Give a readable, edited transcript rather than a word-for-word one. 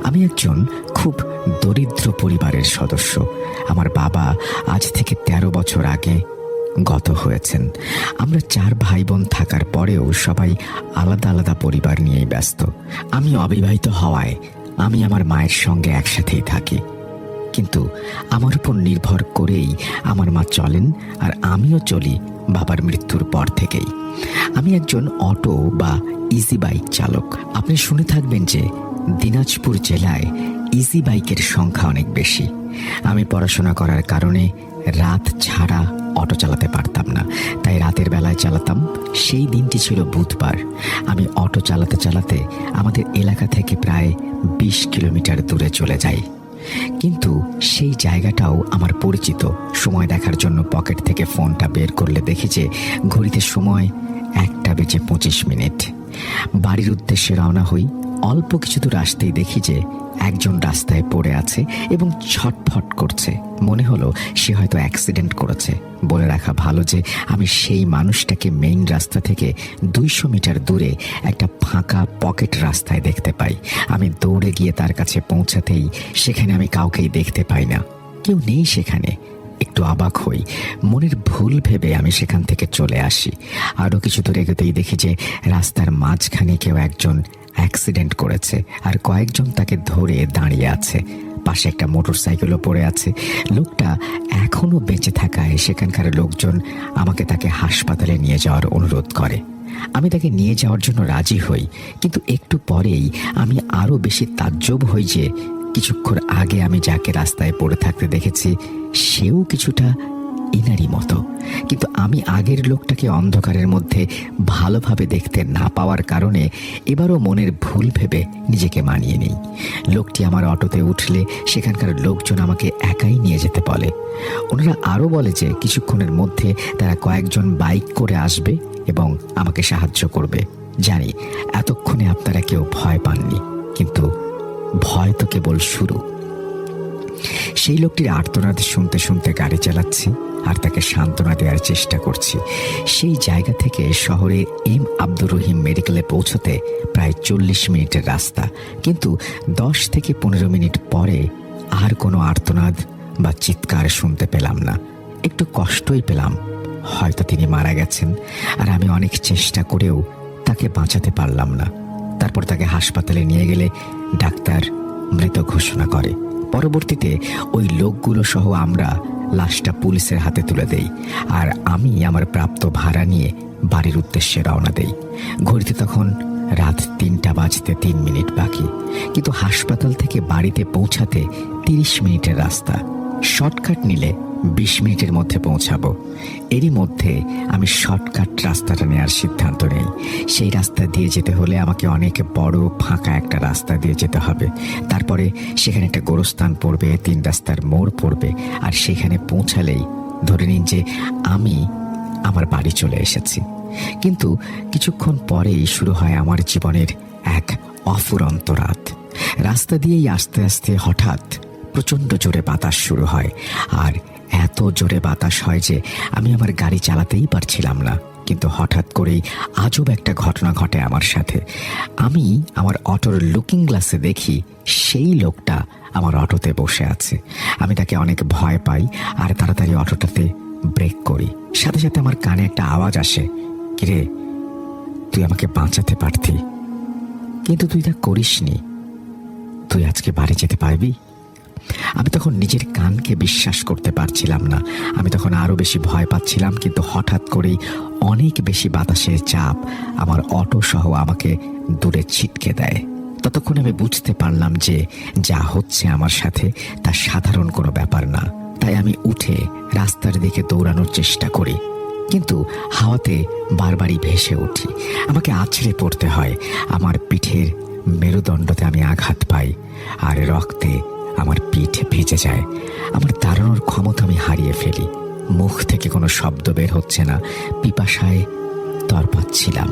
আমি একজন খুব দরিদ্র পরিবারের সদস্য। আমার বাবা আজ থেকে 13 বছর আগে গত হয়েছেন। আমরা 4 ভাই বোন থাকার পরেও সবাই আলাদা আলাদা পরিবার নিয়েই ব্যস্ত। আমি অবিবাহিত হওয়ায় আমি আমার মায়ের সঙ্গে একসাথেই থাকি, কিন্তু আমার উপর নির্ভর করেই আমার মা চলেন, আর আমিও চলি বাবার মৃত্যুর পর থেকেই। আমি একজন অটো বা ইজি বাইক চালক। আপনি শুনে থাকবেন যে দিনাজপুর জেলায় ইজি বাইকের সংখ্যা অনেক বেশি। আমি পড়াশোনা করার কারণে রাত ছাড়া অটো চালাতে পারতাম না, তাই রাতের বেলায় চালাতাম। সেই দিনটি ছিল বুধবার। আমি অটো চালাতে চালাতে আমাদের এলাকা থেকে প্রায় 20 কিলোমিটার দূরে চলে যাই, কিন্তু সেই জায়গাটাও আমার পরিচিত। সময় দেখার জন্য পকেট থেকে ফোনটা বের করলে দেখি যে ঘড়িতে সময় 1:25। বাড়ির উদ্দেশ্যে রওনা হই। অল্প কিছু দূর আসতেই দেখি যে একজন রাস্তায় পড়ে আছে এবং ছটফট করছে। মনে হলো সে হয়তো অ্যাক্সিডেন্ট করেছে। বলে রাখা ভালো যে আমি সেই মানুষটাকে মেইন রাস্তা থেকে 200 মিটার দূরে একটা ফাঁকা পকেট রাস্তায় দেখতে পাই। আমি দৌড়ে গিয়ে তার কাছে পৌঁছাতেই সেখানে আমি কাউকেই দেখতে পাই না, কেউ নেই সেখানে। একটু অবাক হই, মনের ভুল ভেবে আমি সেখান থেকে চলে আসি। আরও কিছু দূর এগোতেই দেখি যে রাস্তার মাঝখানে কেউ একজন অ্যাক্সিডেন্ট করেছে, আর কয়েকজন তাকে ধরে দাঁড়িয়ে আছে। পাশে একটা মোটরসাইকেলও পড়ে আছে। লোকটা এখনো বেঁচে থাকায় সেখানকার লোকজন আমাকে তাকে হাসপাতালে নিয়ে যাওয়ার অনুরোধ করে। আমি তাকে নিয়ে যাওয়ার জন্য রাজি হই, কিন্তু একটু পরেই আমি আরও বেশি তাজ্জব হই যে কিছুক্ষণ আগে আমি যাকে রাস্তায় পড়ে থাকতে দেখেছি সেও কিছুটা ইনারই মতো। কিন্তু আমি আগের লোকটাকে অন্ধকারের মধ্যে ভালোভাবে দেখতে না পাওয়ার কারণে এবারও মনের ভুল ভেবে নিজেকে মানিয়ে নেই। লোকটি আমার অটোতে উঠলে সেখানকার লোকজন আমাকে একাই নিয়ে যেতে বলে। ওনারা আরও বলে যে কিছুক্ষণের মধ্যে তারা কয়েকজন বাইক করে আসবে এবং আমাকে সাহায্য করবে। জানি এতক্ষণে আপনারা কেউ ভয় পাননি, কিন্তু ভয় তো কেবল শুরু। সেই লোকটির আর্তনাদ শুনতে শুনতে গাড়ি চালাচ্ছি আর তাকে সান্ত্বনা দেওয়ার চেষ্টা করছি। সেই জায়গা থেকে শহরে এম আব্দুর রহিম মেডিকেলে পৌঁছতে প্রায় 40 মিনিটের রাস্তা, কিন্তু 10 থেকে 15 মিনিট পরে আর কোনো আর্তনাদ বা চিৎকার শুনতে পেলাম না। একটু কষ্টই পেলাম, হয়তো তিনি মারা গেছেন, আর আমি অনেক চেষ্টা করেও তাকে বাঁচাতে পারলাম না। তারপর তাকে হাসপাতালে নিয়ে গেলে ডাক্তার মৃত ঘোষণা করে। পরবর্তীতে ওই লোকগুলো সহ আমরা লাশটা পুলিশের হাতে তুলে দেই, আর আমি আমার প্রাপ্ত ভাড়া নিয়ে বাড়ির উদ্দেশ্যে রওনা দেই। ঘড়িতে তখন রাত 3:03 বাকি, কিন্তু হাসপাতাল থেকে বাড়িতে পৌঁছাতে 30 মিনিটের রাস্তা। শর্টকাট নিলে 20 মিনিটের মধ্যে পৌঁছাবো। এরই মধ্যে আমি শর্টকাট রাস্তাটা নেওয়ার সিদ্ধান্ত নেই। সেই রাস্তা দিয়ে যেতে হলে আমাকে অনেক বড় ফাঁকা একটা রাস্তা দিয়ে যেতে হবে। তারপরে সেখানে একটা গোরস্থান পড়বে, 3 রাস্তার মোড় পড়বে, আর সেখানে পৌঁছালেই ধরে নিন যে আমি আমার বাড়ি চলে এসেছি। কিন্তু কিছুক্ষণ পরেই শুরু হয় আমার জীবনের এক অফুরন্ত রাত। রাস্তা দিয়েই আস্তে আস্তে হঠাৎ প্রচণ্ড জোরে বাতাস শুরু হয়, আর এত জোরে বাতাস হয় যে আমি আমার গাড়ি চালাতেই পারছিলাম না। কিন্তু হঠাৎ করেই আজব একটা ঘটনা ঘটে আমার সাথে। আমি আমার অটোর লুকিং গ্লাসে দেখি সেই লোকটা আমার অটোতে বসে আছে। আমি তাকে অনেক ভয় পাই আর তাড়াতাড়ি অটোটাতে ব্রেক করি। সাথে সাথে আমার কানে একটা আওয়াজ আসে, কিরে, তুই আমাকে বাঁচাতে পারতি, কিন্তু তুই তা করিসনি। তুই আজকে বাড়ি যেতে পারবি? আমি তখন নিজের কানকে বিশ্বাস করতে পারছিলাম না। আমি তখন আরো বেশি ভয় পাচ্ছিলাম, কিন্তু হঠাৎ করেই অনেক বেশি বাতাসের চাপ আমার অটো সহ আমাকে দূরে ছিটকে দেয়। ততক্ষণ আমি বুঝতে পারলাম যে যা হচ্ছে আমার সাথে তা সাধারণ কোনো ব্যাপার না। তাই আমি উঠে রাস্তার দিকে দৌড়ানোর চেষ্টা করি, কিন্তু হাওয়াতে বারবারই ভেসে উঠি। আমাকে আছড়ে পড়তে হয়। আমার পিঠের মেরুদণ্ডতে আমি আঘাত পাই, আর রক্তে আমার পিঠ ভিজে যায়। আমার দাঁড়ানোর ক্ষমতা আমি হারিয়ে ফেলি। মুখ থেকে কোনো শব্দ বের হচ্ছে না। পিপাসায় তরপাচ্ছিলাম।